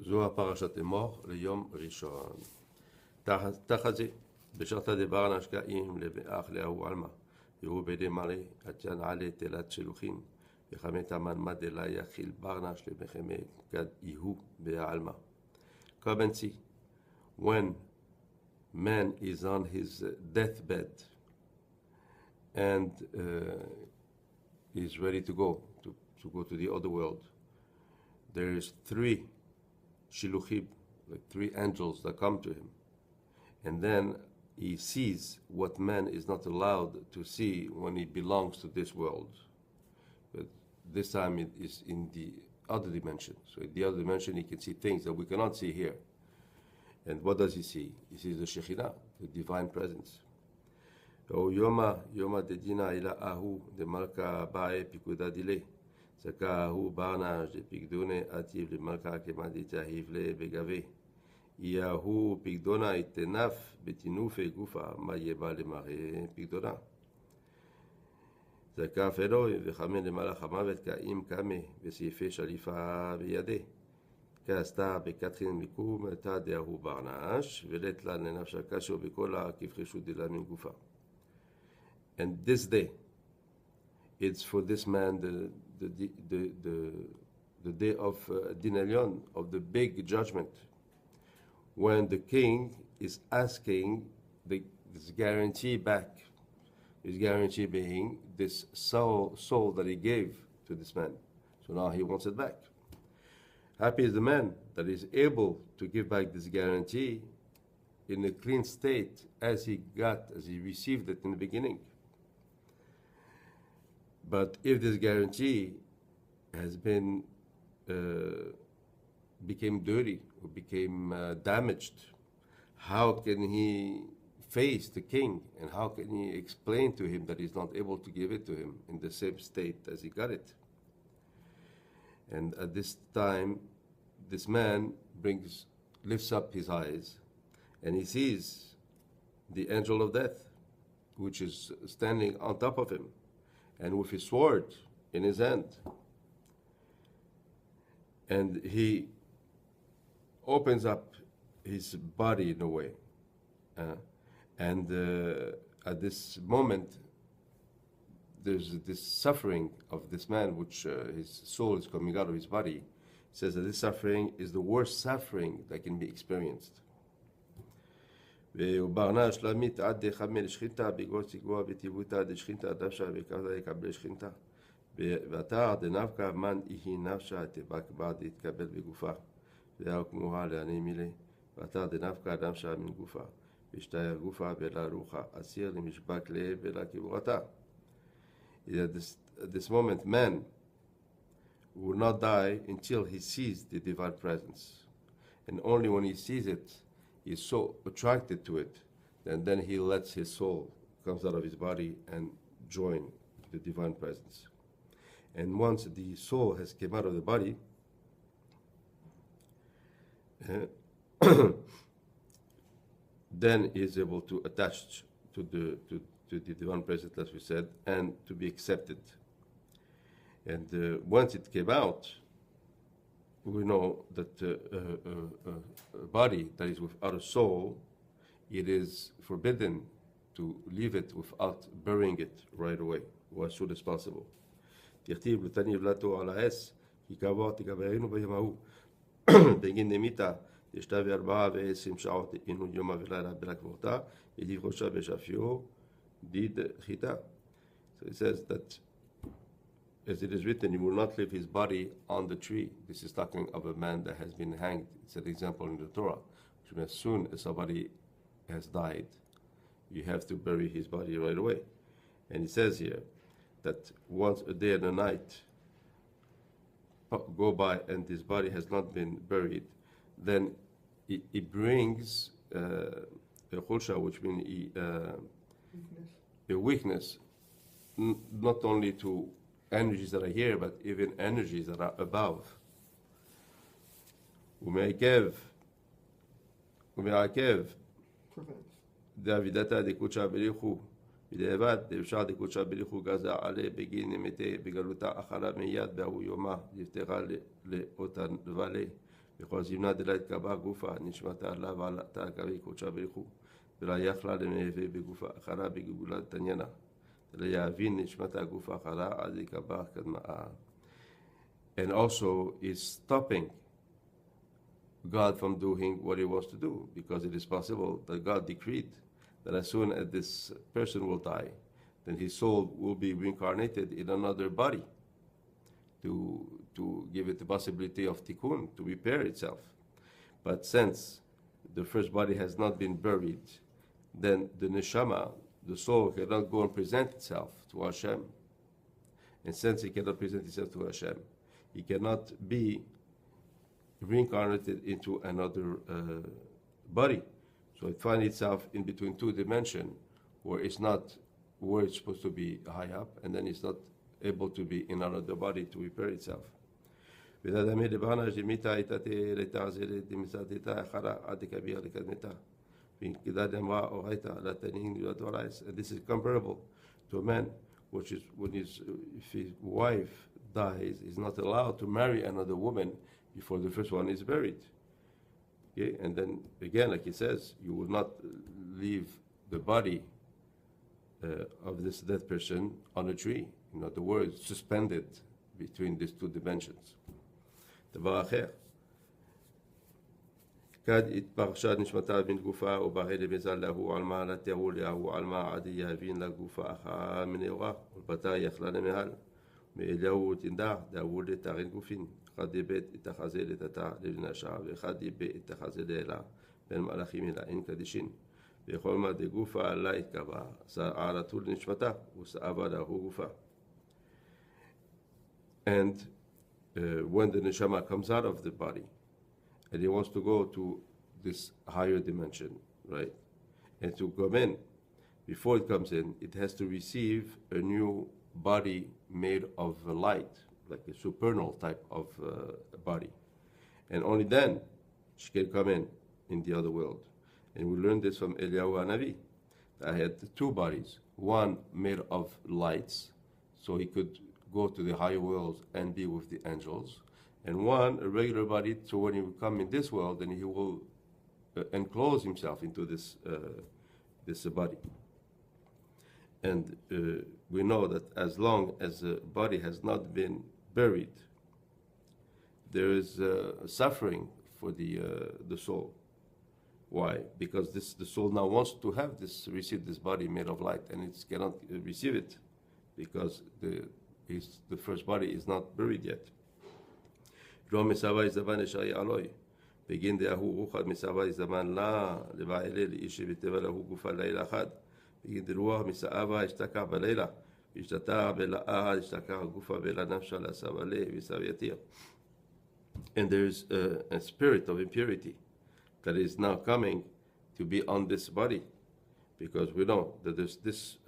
Zohar parashat emor leyom rishon. Tachaze בשרתא דברנה שקעים לבאח להוא עלמא. יראו בידי מלא עתיין עלי תלת שלוחים. וחמת המן מדלה יחיל ברנה שלמחמי כד יהו בעלמא. Come and see, when man is on his deathbed and is ready to go to the other world, there is 3 shiluchim, like 3 angels that come to him, and then he sees what man is not allowed to see when he belongs to this world. But this time it is in the other dimension. So in the other dimension he can see things that we cannot see here. And what does he see? He sees the Shekhinah, the divine presence. O Yoma dedina ila ahu de malka bae pikuda dile. Saka ahu barnage de pigdone ativ le malka kemadita hivle begave. Yahu pigdona itenaf betinufe gufa ma yeba le mare pigdona. Zaka felo vechame le malach hamavet kaim kame vesife shalifa biyade. כעשתה בקטרין מיקום, הייתה דהוא ברנש, ולית לה לנפשה קשו בקולה כפרשו דילה מן גופה. And this day, it's for this man the day of Din Elyon, of the big judgment, when the king is asking this guarantee back, his guarantee being this soul that he gave to this man. So now he wants it back. Happy is the man that is able to give back this guarantee in a clean state as he received it in the beginning. But if this guarantee has been became dirty or became damaged, how can he face the king, and how can he explain to him that he's not able to give it to him in the same state as he got it? And at this time, this man lifts up his eyes, and he sees the angel of death, which is standing on top of him, and with his sword in his hand. And he opens up his body in a way. And at this moment, there's this suffering of this man, which his soul is coming out of his body. It says that this suffering is the worst suffering that can be experienced. וברנה השלמית עד דחמל שכינתה בגול סיגוע וטיבותה דשכינתה דבשה וכזה יקבל שכינתה ואתה דנבקה מן יהי נפשה תבק בעד יתקבל בגופה והוא כמוה לעני מילי ואתה דנבקה נפשה מן גופה ושתי הגופה ולה רוחה אסיר למשבק לב ולה כבורתה. At this moment, man will not die until he sees the divine presence. And only when he sees it, he is so attracted to it, and then he lets his soul comes out of his body and join the divine presence. And once the soul has come out of the body, then he is able to attach to the divine presence, as we said, and to be accepted. And once it came out, we know that a body that is without a soul, it is forbidden to leave it without burying it right away, or as soon as possible. תכתיב לתניב לטו על העץ, כי קבוע תקברנו ביום ההוא. בגין דמיתה, ישתה 24 שעות אינו יומה ולילה בלקבורתה, ידיב ראשה בשפיו, did chita. So it says that, as it is written, you will not leave his body on the tree. This is talking of a man that has been hanged. It's an example in the Torah, which means as soon as somebody has died, you have to bury his body right away. And it says here that once a day and a night go by and his body has not been buried, then it brings a chulsha, which means a weakness, not only to energies that are here, but even energies that are above. ומעכב דאבידתה דקודשה בריחו בדיעבד דאפשר דקודשה בריחו גזה עלה בגין נמתה בגלותה אחלה מיד בהוא יומה נפטרה לאותן לבלה because אם נדלה את קבע גופה, נשמתה עליו ועל תעקבי קודשה בריחו, ולא יכלה למהווה בגופה אחרה בגבולת תנינה, אלא יבין נשמתה גופה אחרה עד יקבע קדמאה. And also is stopping God from doing what he wants to do, because it is possible that God decreed that as soon as this person will die, then his soul will be reincarnated in another body to give it the possibility of tikkun, to repair itself. But since the first body has not been buried, then the neshama, the soul, cannot go and present itself to Hashem. And since he cannot present itself to Hashem, he cannot be reincarnated into another body. So it finds itself in between two dimensions, where it's not where it's supposed to be high up, and then it's not able to be in another body to repair itself. And this is comparable to a man, which is when if his wife dies, he's not allowed to marry another woman before the first one is buried. Okay? And then again, like it says, you will not leave the body of this dead person on a tree. In other words, suspended between these two dimensions. דבר אחר, כד התפרשה נשמתה בין גופה ובהי לבזל להוא עלמה לתיאור להוא עלמה עדי יהבין לגופה אחר מנאורה ולבתה יכלה למעל מאליהו תנדע דאור לתארין גופין אחד יבט את החזה לתתה לנשה ואחד יבט את החזה לאלה בין מלאכים אלה אין קדישין ויכול מה דגופה עלה התקבע שערתו לנשמתה ושאבה להוא גופה. And when the neshama comes out of the body and he wants to go to this higher dimension, right? And to come in, before it comes in, it has to receive a new body made of light, like a supernal type of body. And only then she can come in the other world. And we learned this from Eliyahu Hanavi. I had two bodies, one made of lights, so he could go to the higher worlds and be with the angels, and one, a regular body, so when he will come in this world, then he will enclose himself into this body. And we know that as long as the body has not been buried, there is suffering for the soul. Why? Because the soul now wants to have receive this body made of light, and it cannot receive it because the first body is not buried yet. Begin the Ahu Ruchad Misava Zaman La Levaile Ishi Vitevalahu Gufa Laila Had. Begin the Ruach Misava Istaka Balela, Istata Bela Ahad, Istaka Gufa Bela Nafsha La Savale, Visaviatir. And there is a spirit of impurity that is now coming to be on this body, because we know that there's this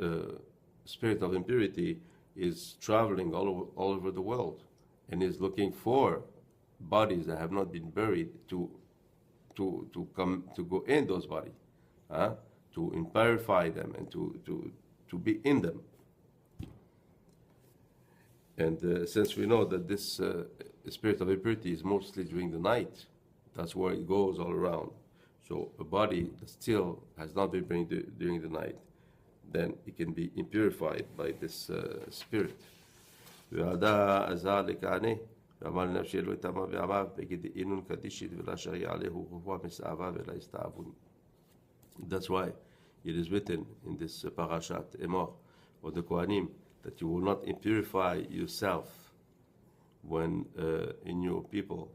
spirit of impurity is traveling all over the world and is looking for bodies that have not been buried to come to go in those bodies, to purify them and to be in them. And since we know that this spirit of impurity is mostly during the night, that's where it goes all around. So a body that still has not been buried during the night, then it can be impurified by this spirit. That's why it is written in this parashat Emor or the Kohanim that you will not impurify yourself when in your people,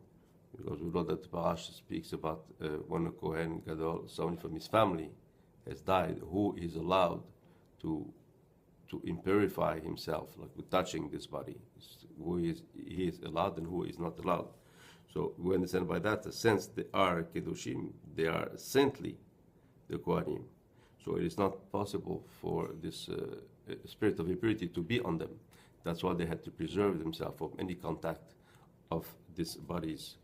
because we know that the parasha speaks about when a Kohen Gadol, someone from his family, has died, who is allowed to impurify himself, like with touching this body, he is allowed and who is not allowed. So we understand by that, since they are kedushim, they are saintly, the Kohanim. So it is not possible for this spirit of impurity to be on them. That's why they had to preserve themselves from any contact of this body's